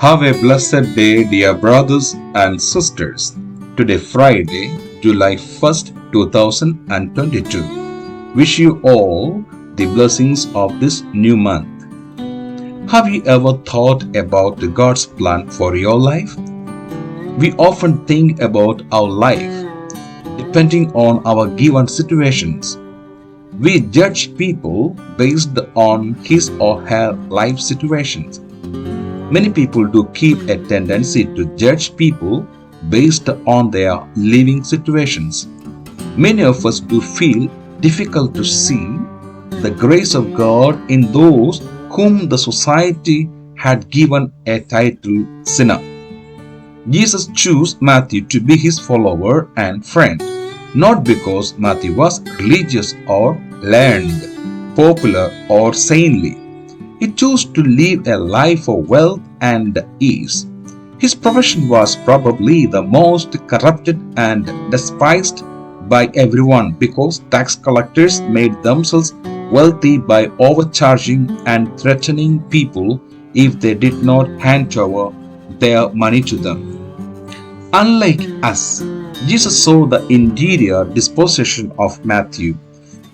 Have a blessed day, dear brothers and sisters. Today, Friday, July 1st, 2022. Wish you all the blessings of this new month. Have you ever thought about God's plan for your life? We often think about our life depending on our given situations. We judge people based on his or her life situations. Many people do keep a tendency to judge people based on their living situations. Many of us do feel difficult to see the grace of God in those whom the society had given a title sinner. Jesus chose Matthew to be his follower and friend, not because Matthew was religious or learned, popular or saintly. He chose to live a life of wealth and ease. His profession was probably the most corrupted and despised by everyone because tax collectors made themselves wealthy by overcharging and threatening people if they did not hand over their money to them. Unlike us, Jesus saw the interior disposition of Matthew.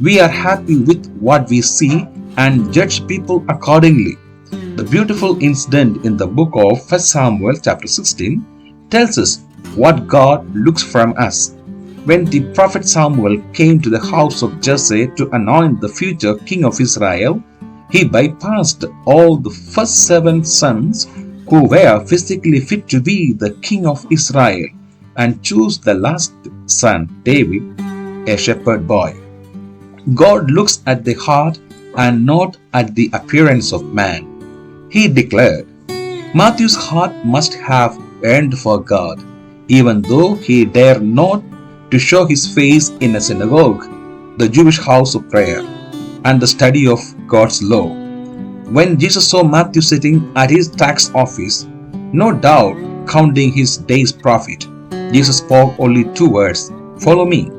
We are happy with what we see and judge people accordingly. The beautiful incident in the book of 1 Samuel chapter 16 tells us what God looks from us. When the prophet Samuel came to the house of Jesse to anoint the future king of Israel, he bypassed all the first 7 sons who were physically fit to be the king of Israel and chose the last son, David, a shepherd boy. God looks at the heart and not at the appearance of man. He declared, Matthew's heart must have yearned for God, even though he dared not to show his face in a synagogue, the Jewish house of prayer, and the study of God's law. When Jesus saw Matthew sitting at his tax office, no doubt counting his day's profit, Jesus spoke only 2 words, "Follow me."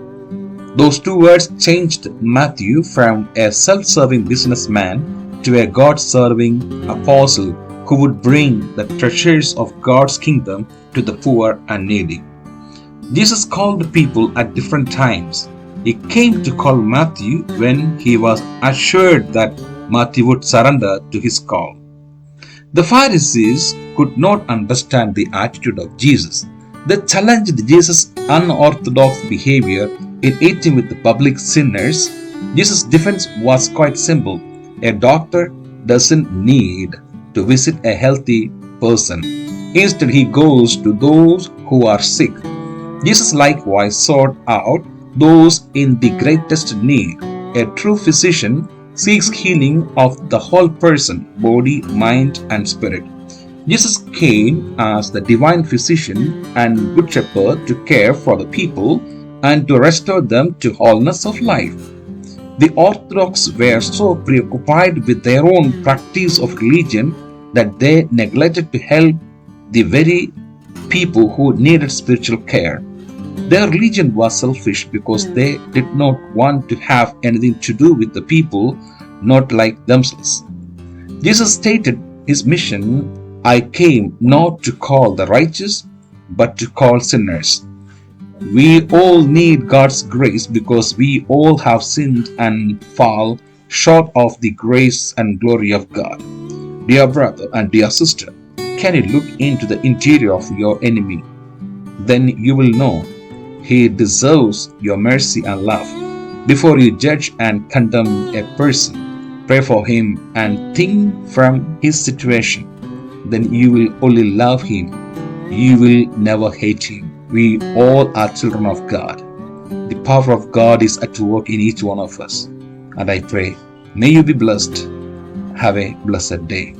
Those 2 words changed Matthew from a self-serving businessman to a God-serving apostle who would bring the treasures of God's kingdom to the poor and needy. Jesus called people at different times. He came to call Matthew when he was assured that Matthew would surrender to his call. The Pharisees could not understand the attitude of Jesus. They challenged Jesus' unorthodox behavior in eating with the public sinners. Jesus' defense was quite simple. A doctor doesn't need to visit a healthy person. Instead, he goes to those who are sick. Jesus likewise sought out those in the greatest need. A true physician seeks healing of the whole person, body, mind, and spirit. Jesus came as the divine physician and good shepherd to care for the people and to restore them to wholeness of life. The Orthodox were so preoccupied with their own practice of religion that they neglected to help the very people who needed spiritual care. Their religion was selfish because they did not want to have anything to do with the people not like themselves. Jesus stated his mission, "I came not to call the righteous, but to call sinners." We all need God's grace because we all have sinned and fall short of the grace and glory of God. Dear brother and dear sister, can you look into the interior of your enemy? Then you will know he deserves your mercy and love. Before you judge and condemn a person, pray for him and think from his situation. Then you will only love him. You will never hate him. We all are children of God. The power of God is at work in each one of us. And I pray, may you be blessed. Have a blessed day.